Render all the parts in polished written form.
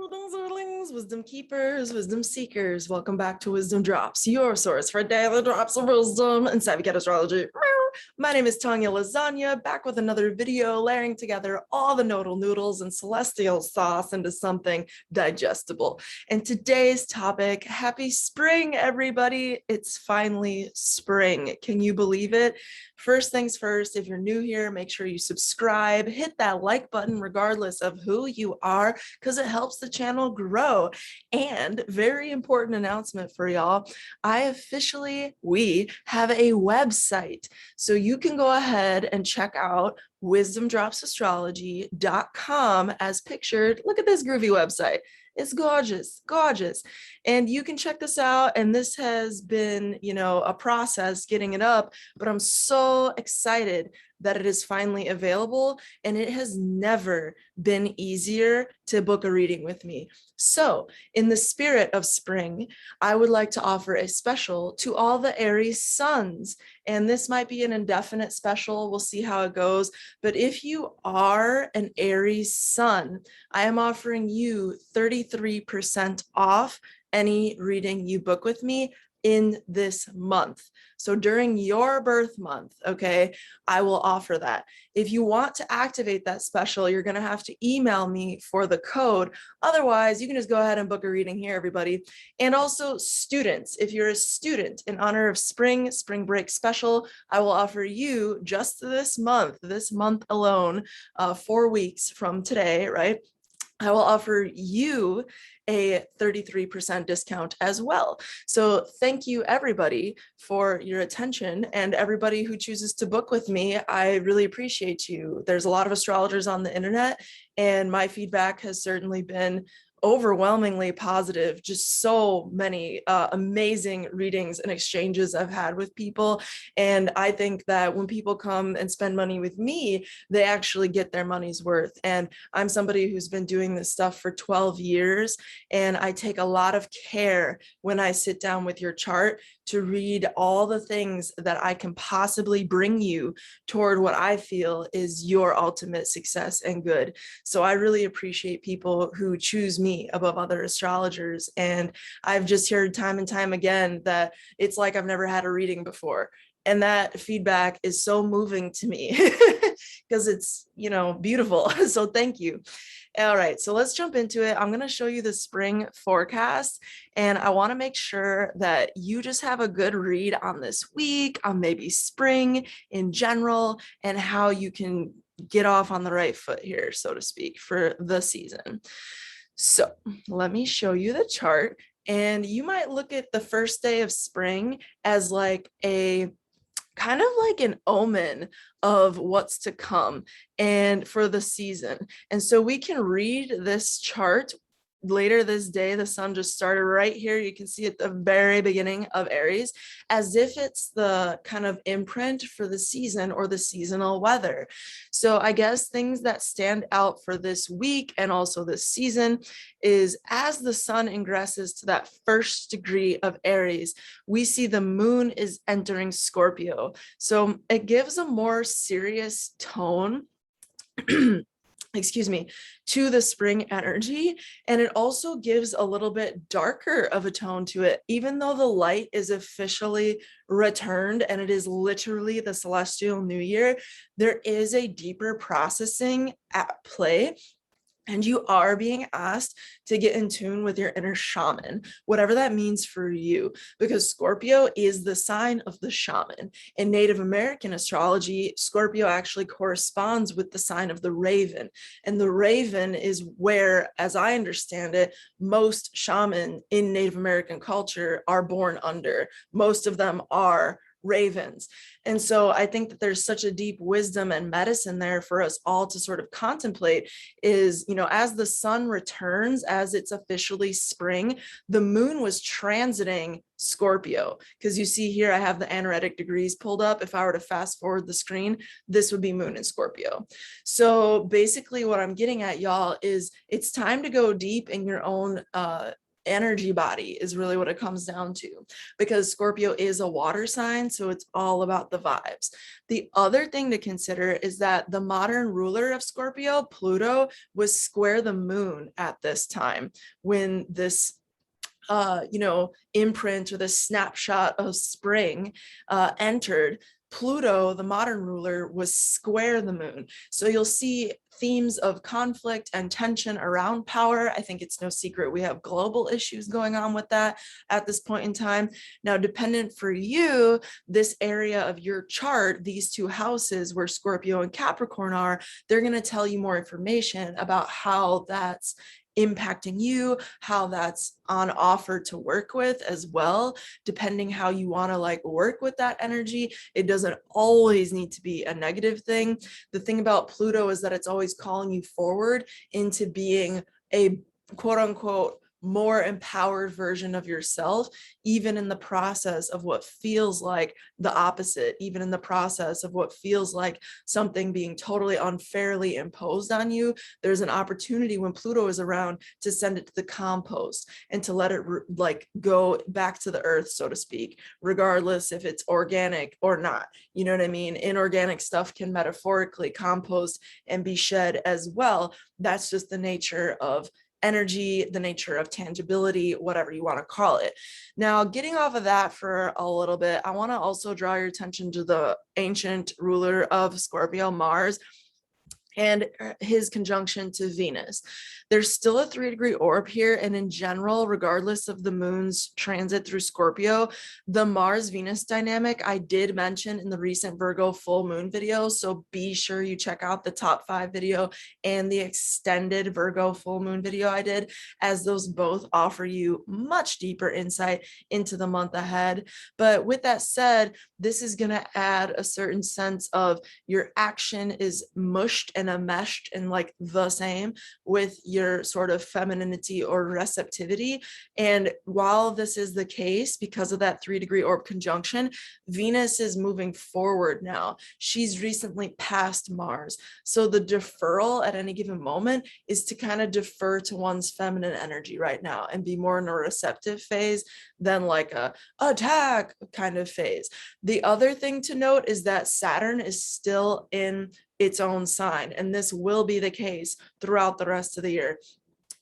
Earthlings, wisdom keepers, wisdom seekers. Welcome back to Wisdom Drops, your source for daily drops of wisdom and savvy cat astrology. My name is Tanya Lasagna, back with another video, layering together all the nodal noodles and celestial sauce into something digestible. And today's topic, happy spring, everybody. It's finally spring. Can you believe it? First things first, if you're new here, make sure you subscribe, hit that like button regardless of who you are, because it helps the channel grow. And very important announcement for y'all, we have a website. So you can go ahead and check out wisdomdropsastrology.com as pictured. Look at this groovy website. It's gorgeous, gorgeous. And you can check this out. And this has been, a process getting it up, but I'm so excited that it is finally available. And it has never been easier to book a reading with me. So in the spirit of spring, I would like to offer a special to all the Aries suns. And this might be an indefinite special. We'll see how it goes. But if you are an Aries sun, I am offering you 33% off any reading you book with me in this month. So during your birth month, okay, I will offer that. If you want to activate that special, you're going to have to email me for the code. Otherwise, you can just go ahead and book a reading here, everybody. And also students, if you're a student, in honor of spring break special, I will offer you just this month alone, 4 weeks from today, right? I will offer you a 33% discount as well. So thank you everybody for your attention, and everybody who chooses to book with me. I really appreciate you. There's a lot of astrologers on the internet, and my feedback has certainly been overwhelmingly positive. Just so many amazing readings and exchanges I've had with people. And I think that when people come and spend money with me, they actually get their money's worth. And I'm somebody who's been doing this stuff for 12 years. And I take a lot of care when I sit down with your chart to read all the things that I can possibly bring you toward what I feel is your ultimate success and good. So I really appreciate people who choose me above other astrologers. And I've just heard time and time again that it's like I've never had a reading before. And that feedback is so moving to me because it's, beautiful. So thank you. All right, so let's jump into it. I'm going to show you the spring forecast, and I want to make sure that you just have a good read on this week, on maybe spring in general, and how you can get off on the right foot here, so to speak, for the season. So let me show you the chart, and you might look at the first day of spring as like a kind of like an omen of what's to come and for the season. And so we can read this chart later this day. The sun just started right here. You can see at the very beginning of Aries, as if it's the kind of imprint for the season or the seasonal weather. So I guess things that stand out for this week and also this season is as the sun ingresses to that first degree of Aries, we see the moon is entering Scorpio. So it gives a more serious tone excuse me, to the spring energy. And it also gives a little bit darker of a tone to it, even though the light is officially returned and it is literally the celestial new year, there is a deeper processing at play. And you are being asked to get in tune with your inner shaman, whatever that means for you, because Scorpio is the sign of the shaman. In Native American astrology, Scorpio actually corresponds with the sign of the raven. And the raven is where, as I understand it, most shaman in Native American culture are born under. Most of them are ravens. And so I think that there's such a deep wisdom and medicine there for us all to sort of contemplate is, as the sun returns, as it's officially spring, the moon was transiting Scorpio, because you see here, I have the analytic degrees pulled up. If I were to fast forward the screen, this would be moon in Scorpio. So basically what I'm getting at, y'all, is it's time to go deep in your own energy body is really what it comes down to, because Scorpio is a water sign, so it's all about the vibes. The other thing to consider is that the modern ruler of Scorpio, Pluto, was square the moon at this time when this imprint or the snapshot of spring entered. Pluto, the modern ruler, was square the moon. So you'll see themes of conflict and tension around power. I think it's no secret we have global issues going on with that at this point in time. Now, dependent for you, this area of your chart, these two houses where Scorpio and Capricorn are, they're going to tell you more information about how that's impacting you, how that's on offer to work with as well, depending how you want to like work with that energy. It doesn't always need to be a negative thing. The thing about Pluto is that it's always calling you forward into being a quote unquote more empowered version of yourself, even in the process of what feels like the opposite, even in the process of what feels like something being totally unfairly imposed on you. There's an opportunity when Pluto is around to send it to the compost and to let it like go back to the earth, so to speak, regardless if it's organic or not. You know what I mean? Inorganic stuff can metaphorically compost and be shed as well. That's just the nature of energy, the nature of tangibility, whatever you want to call it. Now, getting off of that for a little bit, I want to also draw your attention to the ancient ruler of Scorpio, Mars, and his conjunction to Venus. There's still a 3-degree orb here, and in general, regardless of the moon's transit through Scorpio, the Mars-Venus dynamic I did mention in the recent Virgo full moon video, so be sure you check out the top 5 video and the extended Virgo full moon video I did, as those both offer you much deeper insight into the month ahead. But with that said, this is going to add a certain sense of your action is mushed and enmeshed and like the same with your sort of femininity or receptivity. And while this is the case, because of that 3-degree orb conjunction, Venus is moving forward now. She's recently passed Mars. So the deferral at any given moment is to kind of defer to one's feminine energy right now and be more in a receptive phase than like a attack kind of phase. The other thing to note is that Saturn is still in its own sign, and this will be the case throughout the rest of the year.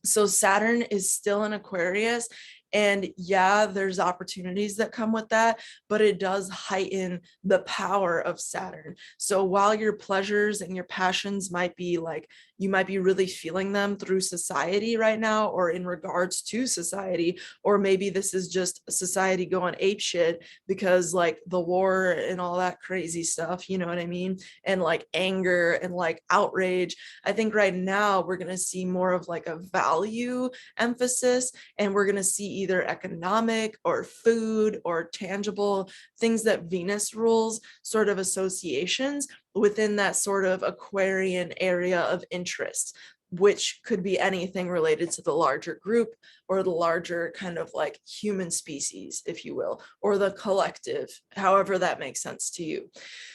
So Saturn is still in Aquarius, and yeah, there's opportunities that come with that, but it does heighten the power of Saturn. So while your pleasures and your passions might be like, you might be really feeling them through society right now, or in regards to society, or maybe this is just society going apeshit because like the war and all that crazy stuff, you know what I mean? And like anger and like outrage. I think right now we're going to see more of like a value emphasis, and we're going to see either economic or food or tangible things that Venus rules, sort of associations within that sort of Aquarian area of interest, which could be anything related to the larger group or the larger kind of like human species, if you will, or the collective, however that makes sense to you.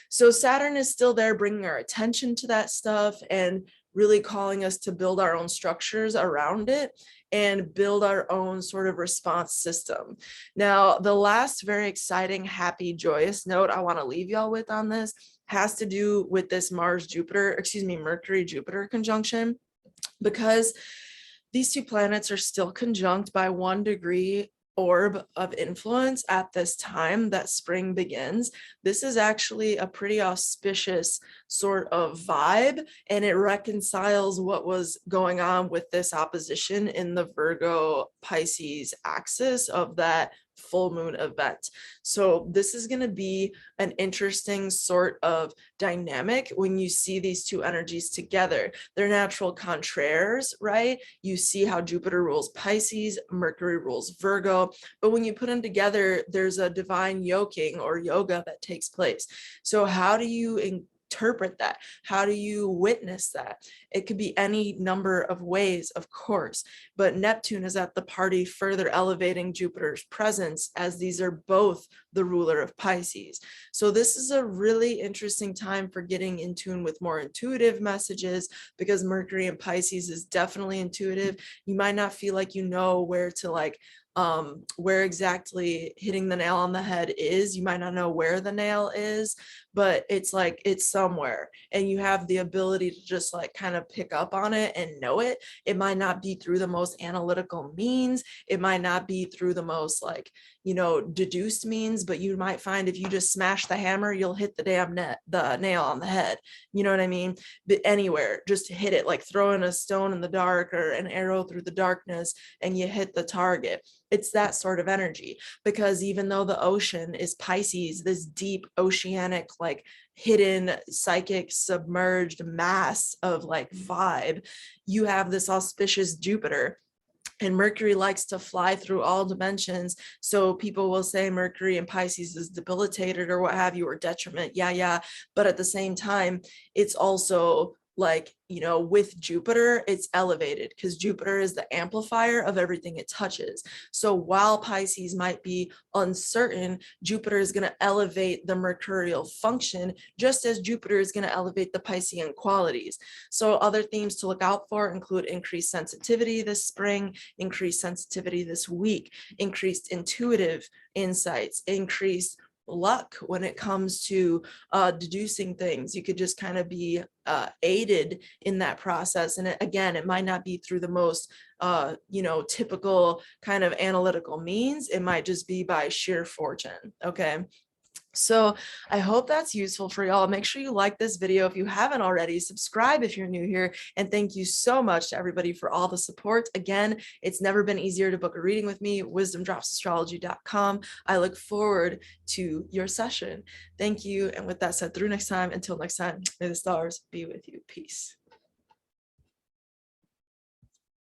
So Saturn is still there, bringing our attention to that stuff and really calling us to build our own structures around it and build our own sort of response system. Now, the last very exciting, happy, joyous note I want to leave y'all with on this has to do with this Mercury-Jupiter conjunction, because these two planets are still conjunct by 1 degree orb of influence at this time that spring begins. This is actually a pretty auspicious sort of vibe, and it reconciles what was going on with this opposition in the Virgo Pisces axis of that full moon event. So this is going to be an interesting sort of dynamic when you see these two energies together. They're natural contraries, right? You see how Jupiter rules Pisces, Mercury rules Virgo, but when you put them together, there's a divine yoking or yoga that takes place. So how do you interpret that? How do you witness that? It could be any number of ways, of course, but Neptune is at the party, further elevating Jupiter's presence, as these are both the ruler of Pisces. So this is a really interesting time for getting in tune with more intuitive messages, because Mercury in Pisces is definitely intuitive. You might not feel like you know where to where exactly hitting the nail on the head is. You might not know where the nail is, but it's like it's somewhere, and you have the ability to just like kind of pick up on it and know it. It might not be through the most analytical means, it might not be through the most like, you know, deduced means, but you might find if you just smash the hammer, you'll hit the the nail on the head. You know what I mean? But anywhere, just hit it, like throwing a stone in the dark or an arrow through the darkness, and you hit the target. It's that sort of energy, because even though the ocean is Pisces, this deep oceanic, like hidden psychic submerged mass of like vibe, you have this auspicious Jupiter. And Mercury likes to fly through all dimensions. So people will say Mercury in Pisces is debilitated or what have you, or detriment. Yeah. But at the same time, it's also like, you know, with Jupiter, it's elevated, because Jupiter is the amplifier of everything it touches. So while Pisces might be uncertain, Jupiter is going to elevate the mercurial function, just as Jupiter is going to elevate the Piscean qualities. So other themes to look out for include increased sensitivity this spring, increased sensitivity this week, increased intuitive insights, increased luck when it comes to deducing things. You could just kind of be aided in that process. And again, it might not be through the most you know, typical kind of analytical means. It might just be by sheer fortune. Okay. So I hope that's useful for y'all. Make sure you like this video if you haven't already, subscribe if you're new here, and thank you so much to everybody for all the support. Again, it's never been easier to book a reading with me, wisdomdropsastrology.com. I look forward to your session. Thank you. And with that said, through next time, until next time, may the stars be with you. Peace.